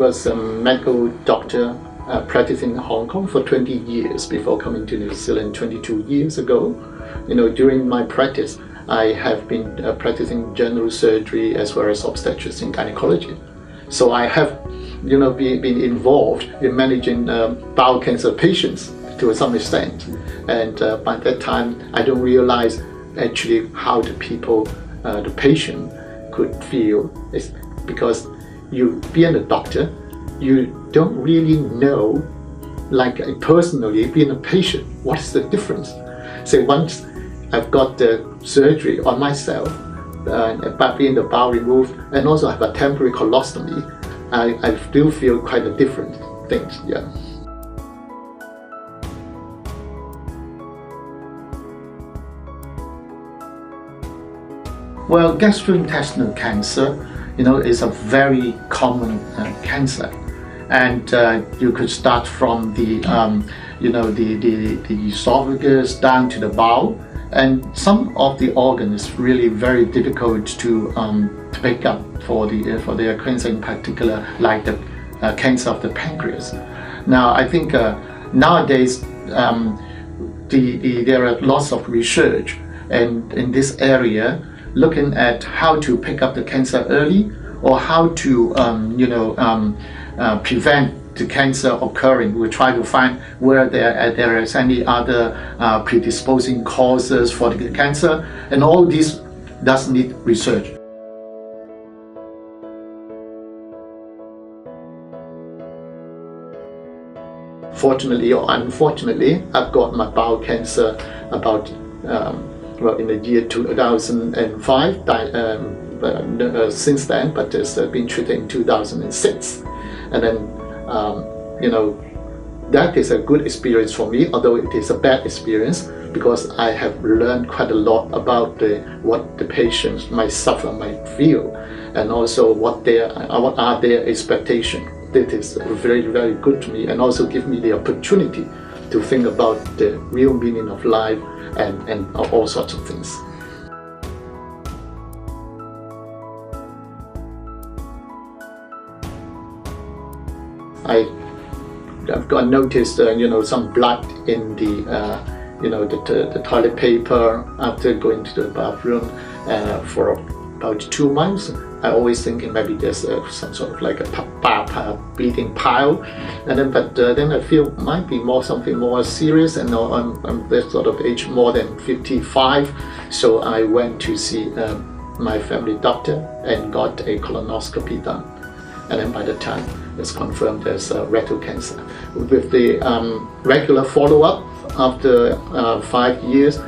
was a medical doctor practicing in Hong Kong for 20 years before coming to New Zealand 22 years ago. During my practice, I have been practicing general surgery as well as obstetrics and gynecology. So I have, been involved in managing bowel cancer patients to some extent. And by that time, I don't realize actually how the patient could feel. It's because you being a doctor, you don't really know, like personally being a patient, what is the difference. So once I've got the surgery on myself, by being the bowel removed, and also have a temporary colostomy, I do feel quite a different things. Yeah. Well, gastrointestinal cancer, is a very common cancer, and you could start from the esophagus down to the bowel, and some of the organs really very difficult to pick up for their cancer, in particular, like the cancer of the pancreas. Now, I think nowadays there are lots of research in this area, looking at how to pick up the cancer early, or how to prevent the cancer occurring. We try to find where there is any other predisposing causes for the cancer, and all this does need research. Fortunately or unfortunately, I've got my bowel cancer about in the year 2005, since then, but it's been treated in 2006. And then, that is a good experience for me, although it is a bad experience, because I have learned quite a lot about what the patients might suffer, might feel, and also what are their expectations. That is very, very good to me, and also give me the opportunity to think about the real meaning of life and all sorts of things. I've got noticed, some blood in the toilet paper after going to the bathroom for about 2 months. I always thinking maybe there's some sort of like a bleeding pile, and then I feel might be something more serious, and I'm that sort of age, more than 55. So I went to see my family doctor and got a colonoscopy done, and then by the time it's confirmed there's rectal cancer. With the regular follow-up after 5 years,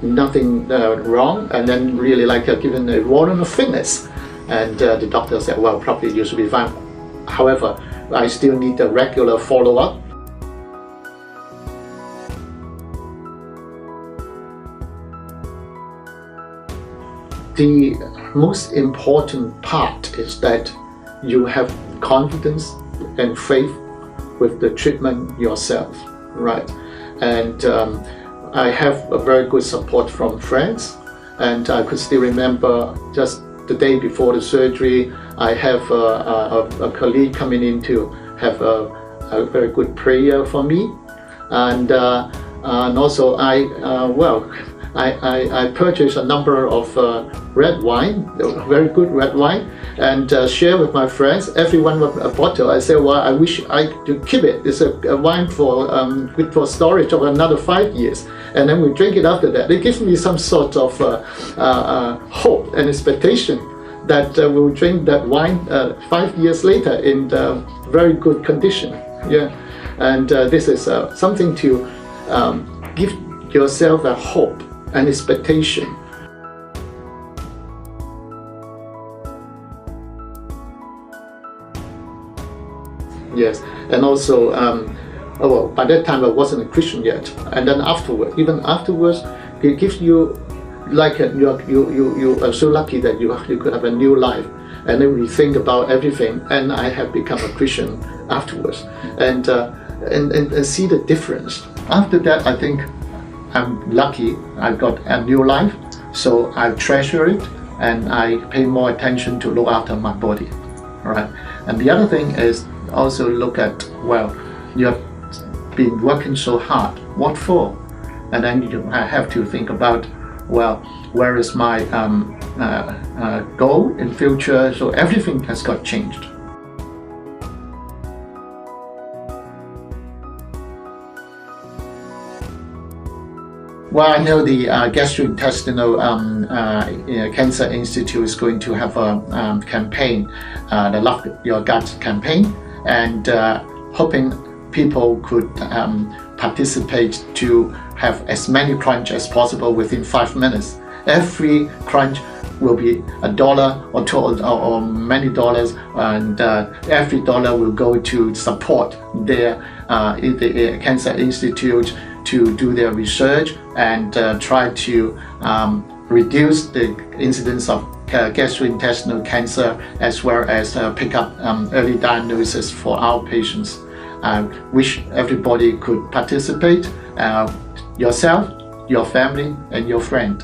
nothing wrong, and then really given a warrant of fitness. And the doctor said, well, probably you should be fine. However, I still need a regular follow-up. The most important part is that you have confidence and faith with the treatment yourself, right? And I have a very good support from friends, and I could still remember just the day before the surgery, I have a colleague coming in to have a very good prayer for me, and also I purchased a number of red wine, very good red wine, and share with my friends. Everyone with a bottle. I said, well, I wish I could keep it. It's a wine good for storage of another 5 years, and then we drink it after that. It gives me some sort of hope and expectation that we'll drink that wine 5 years later in very good condition. Yeah, and this is something to give yourself a hope and expectation. Yes, and also, well, by that time I wasn't a Christian yet, and then even afterwards, it gives you like you are so lucky that you could have a new life, and then we think about everything. And I have become a Christian afterwards, and see the difference. After that, I think I'm lucky. I got a new life, so I treasure it, and I pay more attention to look after my body. All right. And the other thing is also look at, well, you have been working so hard, what for? And then you have to think about, well, where is my goal in future? So everything has got changed. Well, I know the Gastrointestinal Cancer Institute is going to have a campaign, the Love Your Guts campaign, and hoping people could participate to have as many crunch as possible within 5 minutes. Every crunch will be $1 or $2 or many dollars, and every dollar will go to support their the Cancer Institute to do their research and try to reduce the incidence of gastrointestinal cancer, as well as pick up early diagnosis for our patients. I wish everybody could participate, yourself, your family, and your friend.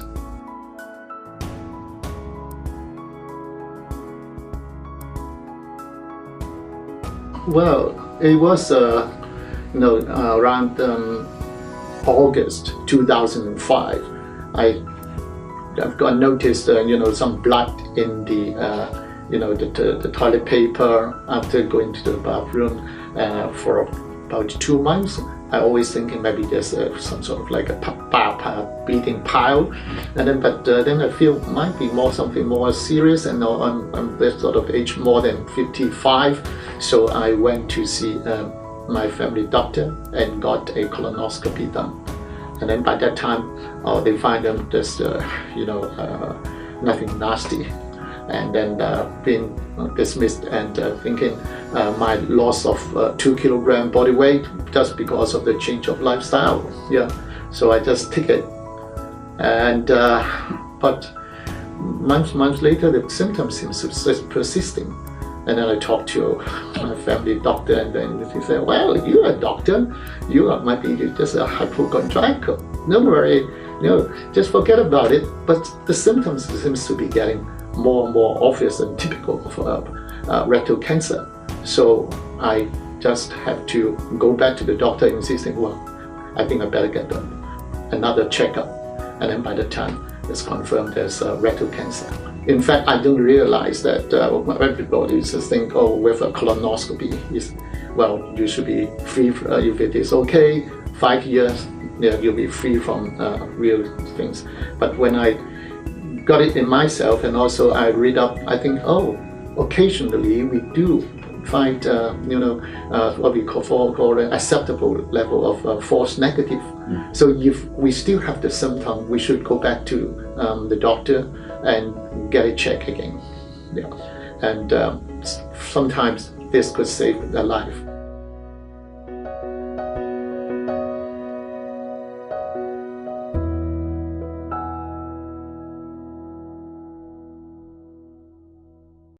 Well, it was around August 2005. I've got noticed some blood in the the toilet paper after going to the bathroom for about 2 months. I always thinking maybe there's some sort of like a bleeding pile, and then I feel might be something more serious, and I'm this sort of age more than 55, so I went to see my family doctor and got a colonoscopy done. And then by that time, they find them just nothing nasty, and then being dismissed and thinking my loss of 2 kilogram body weight just because of the change of lifestyle. Yeah, so I just take it, and but months later the symptoms seem persisting. And then I talked to my family doctor, and then he said, well, you're a doctor, might be just a hypochondriacal. Don't worry, just forget about it. But the symptoms seems to be getting more and more obvious and typical of rectal cancer. So I just have to go back to the doctor insisting, well, I think I better get another checkup. And then by the time it's confirmed there's rectal cancer. In fact, I didn't realize that everybody just think, oh, with a colonoscopy, you should be free. If it is okay, 5 years, you'll be free from real things. But when I got it in myself, and also I read up, I think, oh, occasionally we do find what we call an acceptable level of false negative. So if we still have the symptom, we should go back to the doctor and get it checked again. Yeah. And sometimes this could save a life.